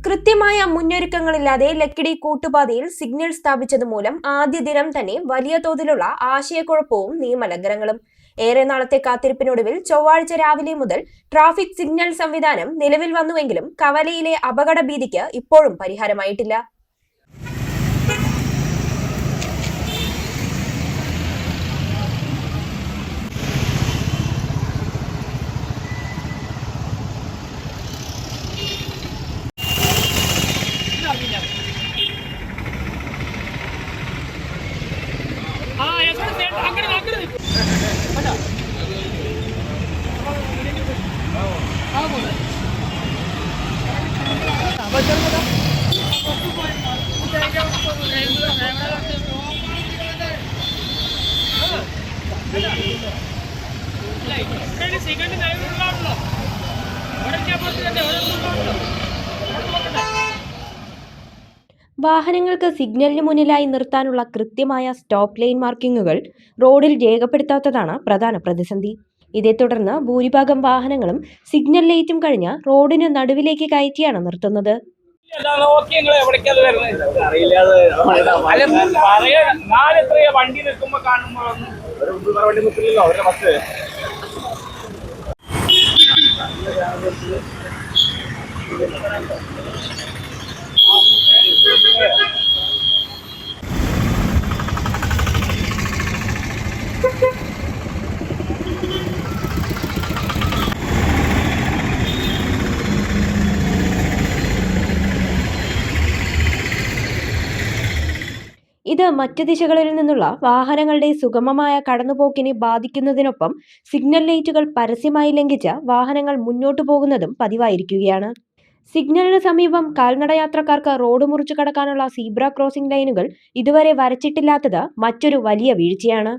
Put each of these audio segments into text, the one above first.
കൃത്യമായ മുന്നൊരുക്കങ്ങളില്ലാതെ ലക്കിടി കൂട്ടുപാതയിൽ സിഗ്നൽ സ്ഥാപിച്ചതുമൂലം ആദ്യ ദിനം തന്നെ വലിയ തോതിലുള്ള ആശയക്കുഴപ്പവും നിയമലംഘനങ്ങളും. ഏറെ നാളത്തെ കാത്തിരിപ്പിനൊടുവിൽ ചൊവ്വാഴ്ച രാവിലെ മുതൽ ട്രാഫിക് സിഗ്നൽ സംവിധാനം നിലവിൽ വന്നുവെങ്കിലും കവലയിലെ അപകട ഭീതിക്ക് ഇപ്പോഴും പരിഹാരമായിട്ടില്ല. വാഹനങ്ങൾക്ക് സിഗ്നലിന് മുന്നിലായി നിർത്താനുള്ള കൃത്യമായ സ്റ്റോപ്പ് ലൈൻ മാർക്കിങ്ങുകൾ റോഡിൽ രേഖപ്പെടുത്താത്തതാണ് പ്രധാന പ്രതിസന്ധി. ഇതേ തുടർന്ന് ഭൂരിഭാഗം വാഹനങ്ങളും സിഗ്നൽ ലൈറ്റും കഴിഞ്ഞ് റോഡിന് നടുവിലേക്ക് കയറ്റിയാണ് നിർത്തുന്നത്. ഇത് മറ്റ് ദിശകളിൽ നിന്നുള്ള വാഹനങ്ങളുടെ സുഗമമായ കടന്നുപോക്കിനെ ബാധിക്കുന്നതിനൊപ്പം സിഗ്നൽ ലൈറ്റുകൾ പരസ്യമായി ലംഘിച്ച് വാഹനങ്ങൾ മുന്നോട്ടു പോകുന്നതും പതിവായിരിക്കുകയാണ്. സിഗ്നലിന് സമീപം കാൽനടയാത്രക്കാർക്ക് റോഡ് മുറിച്ചു കടക്കാനുള്ള സീബ്ര ക്രോസിംഗ് ലൈനുകൾ ഇതുവരെ വരച്ചിട്ടില്ലാത്തത് മറ്റൊരു വലിയ വീഴ്ചയാണ്.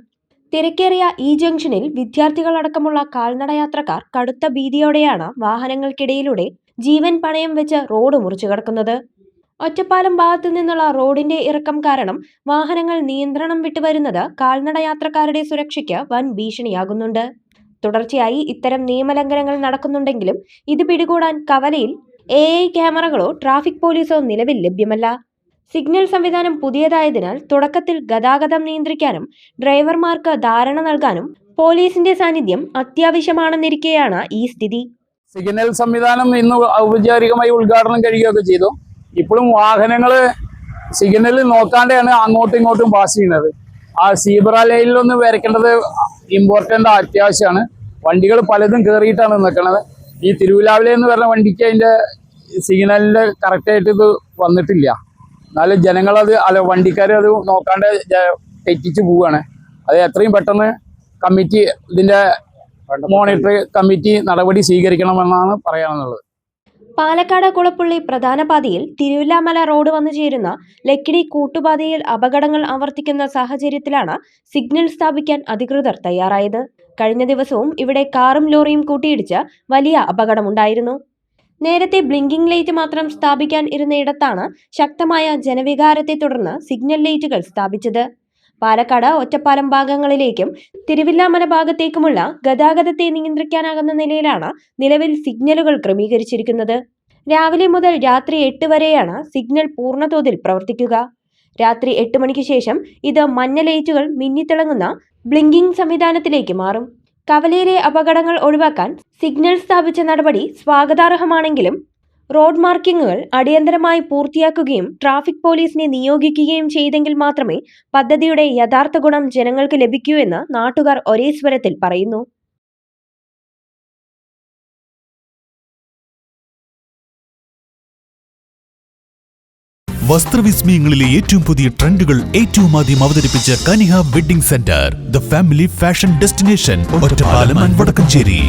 തിരക്കേറിയ ഈ ജംഗ്ഷനിൽ വിദ്യാർത്ഥികളടക്കമുള്ള കാൽനടയാത്രക്കാർ കടുത്ത ഭീതിയോടെയാണ് വാഹനങ്ങൾക്കിടയിലൂടെ ജീവൻ പണയം വെച്ച് റോഡ് മുറിച്ചു കടക്കുന്നത്. ഒറ്റപ്പാലം ഭാഗത്തു നിന്നുള്ള റോഡിന്റെ ഇറക്കം കാരണം വാഹനങ്ങൾ നിയന്ത്രണം വിട്ടുവരുന്നത് കാൽനടയാത്രക്കാരുടെ സുരക്ഷയ്ക്ക് വൻ ഭീഷണിയാകുന്നുണ്ട്. തുടർച്ചയായി ഇത്തരം നിയമലംഘനങ്ങൾ നടക്കുന്നുണ്ടെങ്കിലും ഇത് പിടികൂടാൻ കവലയിൽ AI ക്യാമറകളോ ട്രാഫിക് പോലീസോ നിലവിൽ ലഭ്യമല്ല. സിഗ്നൽ സംവിധാനം പുതിയതായതിനാൽ തുടക്കത്തിൽ ഗതാഗതം നിയന്ത്രിക്കാനും ഡ്രൈവർമാർക്ക് ധാരണ നൽകാനും പോലീസിന്റെ സാന്നിധ്യം അത്യാവശ്യമാണെന്നിരിക്കെയാണ് ഈ സ്ഥിതി. സിഗ്നൽ സംവിധാനം ഇന്ന് ഔപചാരികമായി ഉദ്ഘാടനം കഴിയുകയൊക്കെ ചെയ്തു. ഇപ്പോഴും വാഹനങ്ങൾ സിഗ്നലിൽ നോക്കാതെയാണ് അങ്ങോട്ടും ഇങ്ങോട്ടും പാസ് ചെയ്യുന്നത്. ആ സീബ്ര ലൈനിലൊന്ന് വരയ്ക്കേണ്ടത് ഇമ്പോർട്ടൻ്റ് അത്യാവശ്യമാണ്. വണ്ടികൾ പലതും കയറിയിട്ടാണ് നിൽക്കുന്നത്. ഈ തിരുവിലാവിലെ എന്ന് പറഞ്ഞ വണ്ടിക്ക് അതിൻ്റെ സിഗ്നലിൻ്റെ കറക്റ്റായിട്ട് ഇത് വന്നിട്ടില്ല. എന്നാലും ജനങ്ങളത് വണ്ടിക്കാർ അത് നോക്കാണ്ട് തെറ്റിച്ച് പോവുകയാണ്. അത് എത്രയും പെട്ടെന്ന് കമ്മിറ്റി ഇതിൻ്റെ മോണിറ്റർ കമ്മിറ്റി നടപടി സ്വീകരിക്കണമെന്നാണ് പറയാനുള്ളത്. പാലക്കാട് കുളപ്പുള്ളി പ്രധാന പാതയിൽ തിരുവില്ലാമല റോഡ് വന്നു ചേരുന്ന ലക്കിടി കൂട്ടുപാതയിൽ അപകടങ്ങൾ ആവർത്തിക്കുന്ന സാഹചര്യത്തിലാണ് സിഗ്നൽ സ്ഥാപിക്കാൻ അധികൃതർ തയ്യാറായത്. കഴിഞ്ഞ ദിവസവും ഇവിടെ കാറും ലോറിയും കൂട്ടിയിടിച്ച് വലിയ അപകടമുണ്ടായിരുന്നു. നേരത്തെ ബ്ലിങ്കിംഗ് ലൈറ്റ് മാത്രം സ്ഥാപിക്കാൻ ഇരുന്നയിടത്താണ് ശക്തമായ ജനവികാരത്തെ തുടർന്ന് സിഗ്നൽ ലൈറ്റുകൾ സ്ഥാപിച്ചത്. പാലക്കാട് ഒറ്റപ്പാലം ഭാഗങ്ങളിലേക്കും തിരുവില്ലാമല ഭാഗത്തേക്കുമുള്ള ഗതാഗതത്തെ നിയന്ത്രിക്കാനാകുന്ന നിലയിലാണ് നിലവിൽ സിഗ്നലുകൾ ക്രമീകരിച്ചിരിക്കുന്നത്. രാവിലെ മുതൽ രാത്രി 8 വരെയാണ് സിഗ്നൽ പൂർണ്ണതോതിൽ പ്രവർത്തിക്കുക. രാത്രി 8 മണിക്ക് ശേഷം ഇത് മഞ്ഞ ലൈറ്റുകൾ മിന്നിത്തിളങ്ങുന്ന ബ്ലിങ്കിംഗ് സംവിധാനത്തിലേക്ക് മാറും. കവലയിലെ അപകടങ്ങൾ ഒഴിവാക്കാൻ സിഗ്നൽ സ്ഥാപിച്ച നടപടി സ്വാഗതാർഹമാണെങ്കിലും റോഡ് മാർക്കിങ്ങുകൾ അടിയന്തരമായി പൂർത്തിയാക്കുകയും ട്രാഫിക് പോലീസിനെ നിയോഗിക്കുകയും ചെയ്തെങ്കിൽ മാത്രമേ പദ്ധതിയുടെ യഥാർത്ഥ ഗുണം ജനങ്ങൾക്ക് ലഭിക്കൂ എന്ന് നാട്ടുകാർ ഒരേ സ്വരത്തിൽ പറയുന്നു. വസ്ത്രവിസ്മയങ്ങളിലെ ഏറ്റവും പുതിയ ട്രെൻഡുകൾ ഏറ്റവും ആദ്യം അവതരിപ്പിച്ച Kaniha wedding centre, the family fashion destination, Ottapalam and Vadakkanchery.